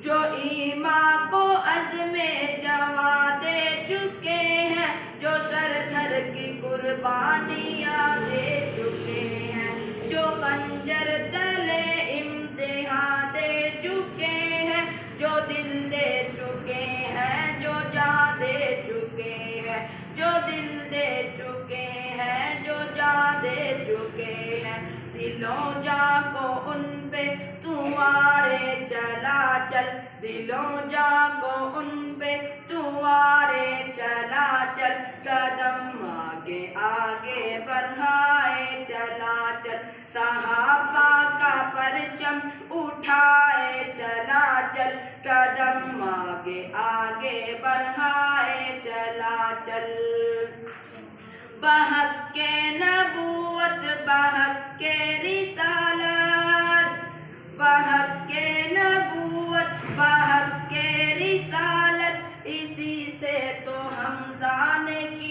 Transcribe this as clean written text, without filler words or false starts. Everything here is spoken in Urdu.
جو ایمان کو عزم جواں دے چکے ہیں، جو سر دھر کی قربانیاں دے چکے ہیں، جو خنجر تلے امتحان دے چکے ہیں، جو دل دے چکے ہیں، جو جان دے چکے ہیں، جو دل دے چکے ہیں، جو جان دے چکے ہیں، دلوں جاں کو ان پہ تو آڑے چلا چل، دلوں جاں کو ان پہ تو آڑے چلا چل، قدم آگے آگے بڑھائے چلا چل، صحابہ کا پرچم اٹھائے چلا چل، قدم آگے آگے بڑھائے چلا چل۔ بحق کے نبوت، بحق کے رسالت، بحق کے نبوت، بحق کے رسالت، اسی سے تو حمزہ نے کی